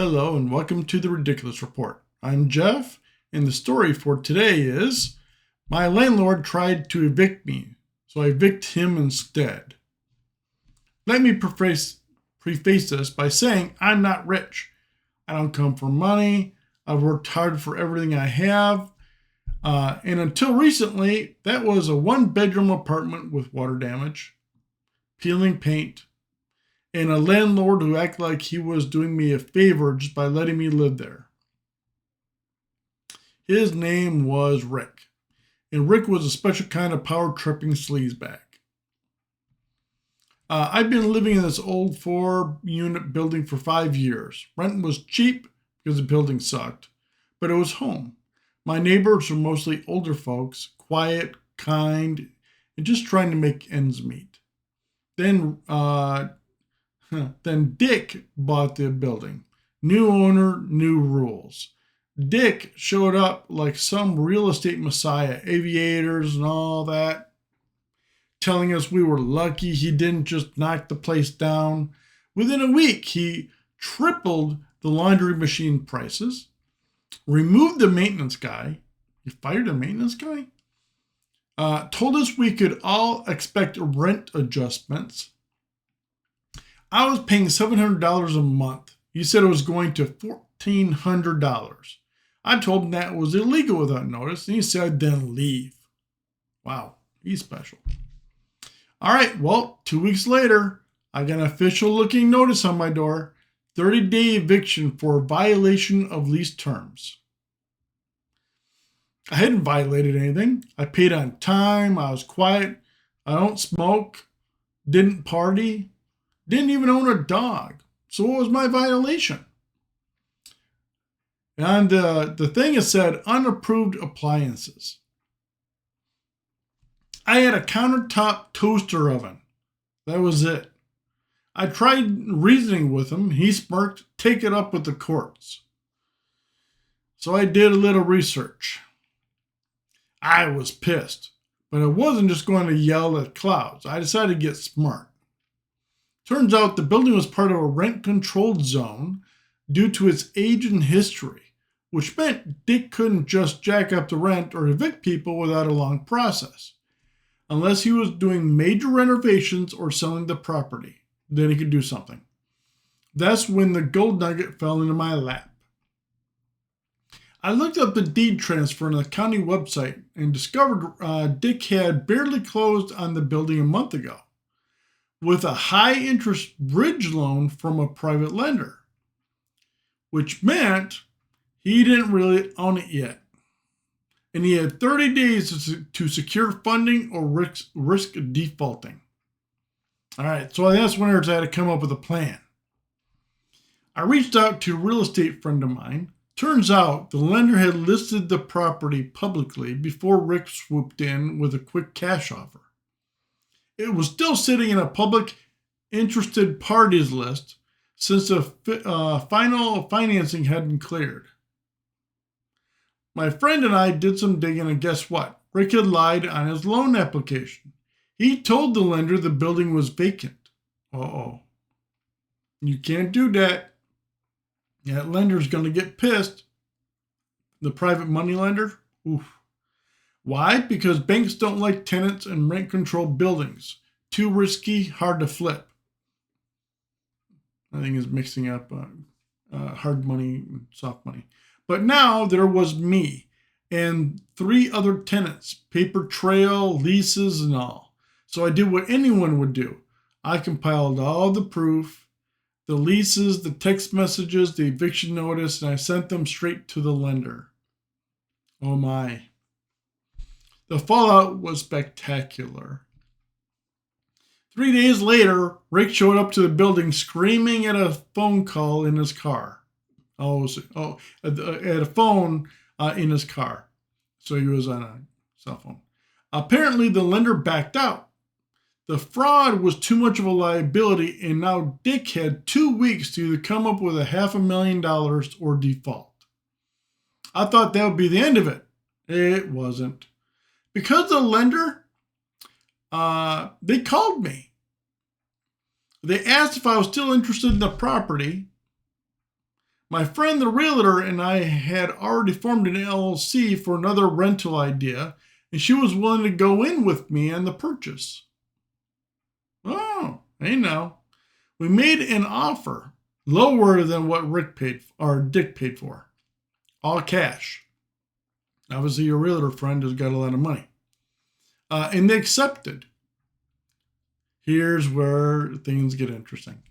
Hello and welcome to the Ridiculous Report. I'm Jeff, and the story for today is my landlord tried to evict me, so I evict him instead. Let me preface this by saying I'm not rich. I don't come from money. I've worked hard for everything I have. And until recently, that was a one-bedroom apartment with water damage, peeling paint, and a landlord who acted like he was doing me a favor just by letting me live there. His name was Rick, and Rick was a special kind of power-tripping sleazebag. I've been living in this old 4-unit building for 5 years. Rent was cheap because the building sucked, but it was home. My neighbors were mostly older folks, quiet, kind, and just trying to make ends meet. Then Dick bought the building. New owner, new rules. Dick showed up like some real estate messiah, aviators and all that, telling us we were lucky he didn't just knock the place down. Within a week, he tripled the laundry machine prices, removed the maintenance guy. He fired a maintenance guy? Told us we could all expect rent adjustments. I was paying $700 a month. He said it was going to $1,400. I told him that was illegal without notice, and he said then leave. Wow, he's special. All right, well, 2 weeks later, I got an official looking notice on my door, 30-day eviction for violation of lease terms. I hadn't violated anything. I paid on time. I was quiet. I don't smoke. Didn't party. Didn't even own a dog. So what was my violation? And the thing is said unapproved appliances. I had a countertop toaster oven. That was it. I tried reasoning with him. He smirked, take it up with the courts. So I did a little research. I was pissed, but I wasn't just going to yell at clouds. I decided to get smart. Turns out the building was part of a rent-controlled zone due to its age and history, which meant Dick couldn't just jack up the rent or evict people without a long process. Unless he was doing major renovations or selling the property, then he could do something. That's when the gold nugget fell into my lap. I looked up the deed transfer on the county website and discovered Dick had barely closed on the building a month ago, with a high-interest bridge loan from a private lender, which meant he didn't really own it yet. And he had 30 days to secure funding or risk defaulting. All right, so that's when I had to come up with a plan. I reached out to a real estate friend of mine. Turns out the lender had listed the property publicly before Rick swooped in with a quick cash offer. It was still sitting in a public interested parties list since the final financing hadn't cleared. My friend and I did some digging, and guess what? Rick had lied on his loan application. He told the lender the building was vacant. Uh-oh. You can't do that. That lender's going to get pissed. The private money lender? Oof. Why? Because banks don't like tenants in rent-controlled buildings. Too risky, hard to flip. I think it's mixing up hard money and soft money. But now there was me and 3 other tenants, paper trail, leases, and all. So I did what anyone would do. I compiled all the proof, the leases, the text messages, the eviction notice, and I sent them straight to the lender. Oh my. The fallout was spectacular. 3 days later, Rick showed up to the building screaming at a phone call in his car. At a phone in his car. So he was on a cell phone. Apparently, the lender backed out. The fraud was too much of a liability, and now Dick had 2 weeks to either come up with $500,000 or default. I thought that would be the end of it. It wasn't. Because the lender, they called me. They asked if I was still interested in the property, My friend, the realtor, and I had already formed an LLC for another rental idea, and she was willing to go in with me on the purchase. Oh, hey now. We made an offer lower than what Dick paid for. All cash. Obviously, your realtor friend has got a lot of money. And they accepted. Here's where things get interesting.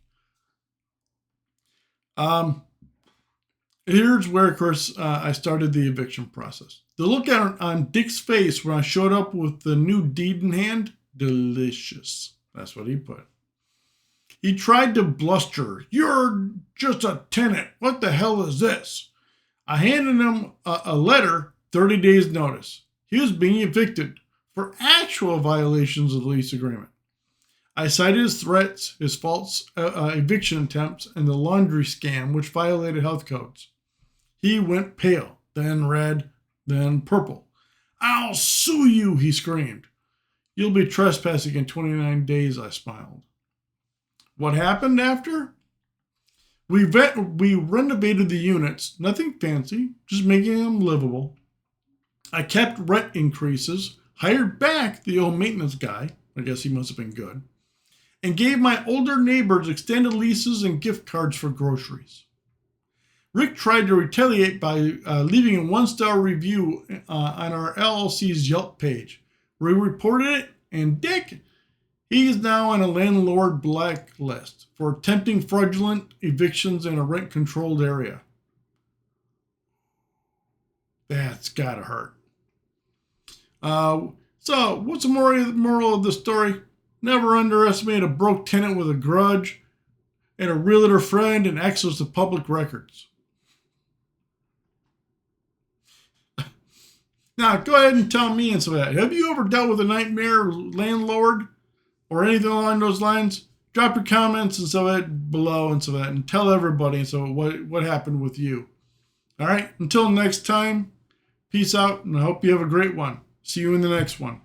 Here's where, of course, I started the eviction process. The look on Dick's face when I showed up with the new deed in hand, delicious. That's what he put. He tried to bluster. You're just a tenant. What the hell is this? I handed him a letter, 30 days notice. He was being evicted for actual violations of the lease agreement. I cited his threats, his false eviction attempts, and the laundry scam, which violated health codes. He went pale, then red, then purple. I'll sue you, he screamed. You'll be trespassing in 29 days, I smiled. What happened after? We renovated the units, nothing fancy, just making them livable. I kept rent increases, hired back the old maintenance guy, I guess he must have been good, and gave my older neighbors extended leases and gift cards for groceries. Rick tried to retaliate by leaving a 1-star review on our LLC's Yelp page, where he reported it, and Dick, he is now on a landlord blacklist for attempting fraudulent evictions in a rent-controlled area. That's gotta hurt. So, what's the moral of the story? Never underestimate a broke tenant with a grudge and a realtor friend and access to public records. Now, go ahead and tell me and so that. Have you ever dealt with a nightmare landlord or anything along those lines? Drop your comments and so that below and so that, and tell everybody and so what happened with you. All right, until next time, peace out, and I hope you have a great one. See you in the next one.